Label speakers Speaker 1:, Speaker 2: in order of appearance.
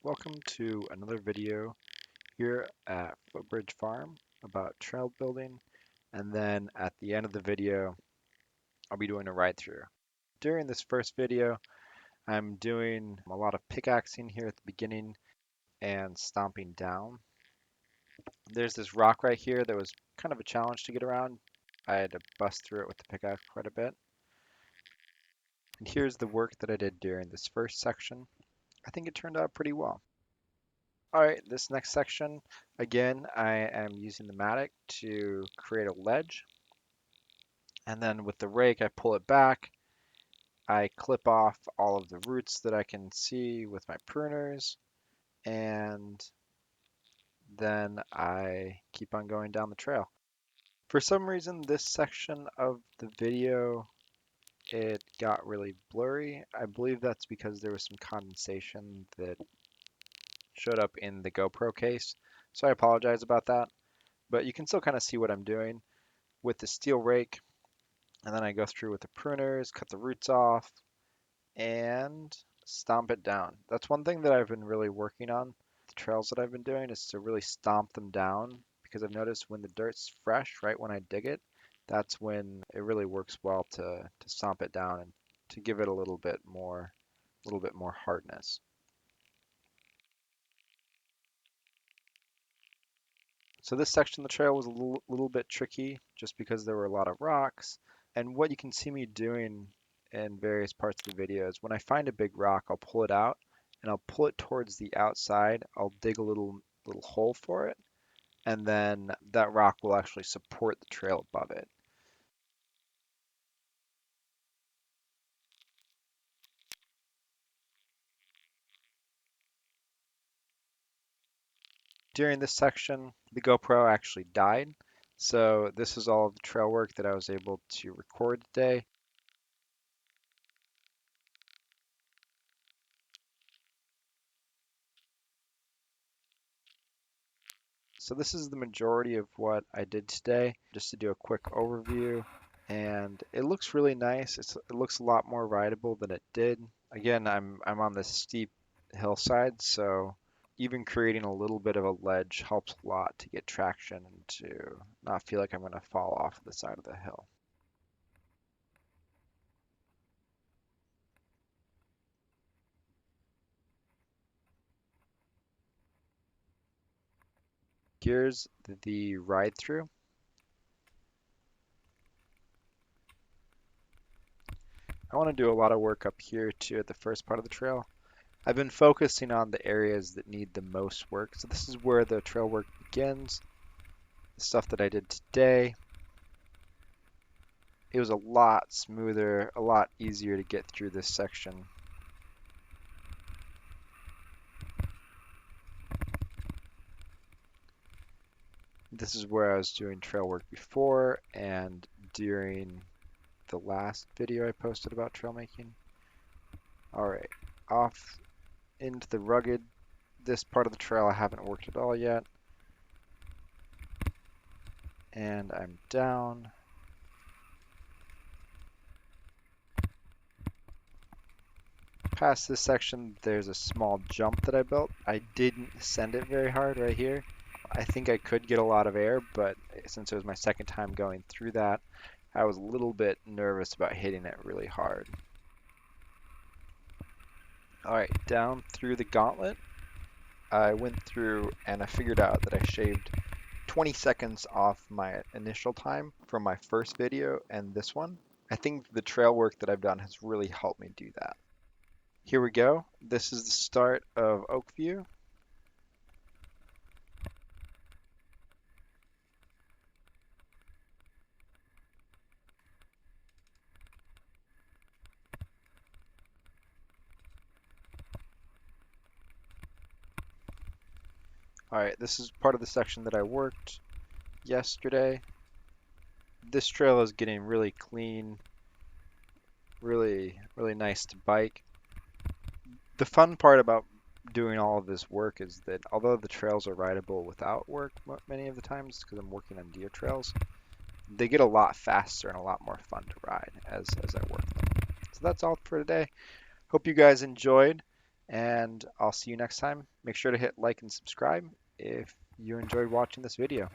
Speaker 1: Welcome to another video here at Footbridge Farm about trail building, and then at the end of the video I'll be doing a ride through. During this first video I'm doing a lot of pickaxing here at the beginning and stomping down. There's this rock right here that was kind of a challenge to get around. I had to bust through it with the pickaxe quite a bit. And here's the work that I did during this first section. I think it turned out pretty well. Alright, this next section, again, I am using the mattock to create a ledge. And then with the rake, I pull it back. I clip off all of the roots that I can see with my pruners. And then I keep on going down the trail. For some reason, this section of the video, it got really blurry. I believe that's because there was some condensation that showed up in the GoPro case. So I apologize about that. But you can still kind of see what I'm doing with the steel rake. And then I go through with the pruners, cut the roots off, and stomp it down. That's one thing that I've been really working on. The trails that I've been doing is to really stomp them down because I've noticed when the dirt's fresh, right when I dig it, that's when it really works well to stomp it down and to give it a little bit more hardness. So this section of the trail was a little bit tricky just because there were a lot of rocks. And what you can see me doing in various parts of the video is when I find a big rock, I'll pull it out and I'll pull it towards the outside. I'll dig a little hole for it, and then that rock will actually support the trail above it. During this section, the GoPro actually died. So this is all of the trail work that I was able to record today. So this is the majority of what I did today, just to do a quick overview. And it looks really nice. It looks a lot more rideable than it did. Again, I'm on this steep hillside, so even creating a little bit of a ledge helps a lot to get traction and to not feel like I'm going to fall off the side of the hill. Here's the ride through. I want to do a lot of work up here too at the first part of the trail. I've been focusing on the areas that need the most work. So this is where the trail work begins. The stuff that I did today. It was a lot smoother, a lot easier to get through this section. This is where I was doing trail work before and during the last video I posted about trail making. Alright, off into the rugged. This part of the trail I haven't worked at all yet. And I'm down. Past this section, there's a small jump that I built. I didn't send it very hard right here. I think I could get a lot of air, but since it was my second time going through that, I was a little bit nervous about hitting it really hard. Alright, down through the Gauntlet, I went through and I figured out that I shaved 20 seconds off my initial time from my first video and this one. I think the trail work that I've done has really helped me do that. Here we go. This is the start of Oakview. Alright, this is part of the section that I worked yesterday. This trail is getting really clean, really nice to bike. The fun part about doing all of this work is that although the trails are rideable without work many of the times because I'm working on deer trails, they get a lot faster and a lot more fun to ride as I work them. So that's all for today. Hope you guys enjoyed. and I'll see you next time. Make sure to hit like and subscribe if you enjoyed watching this video.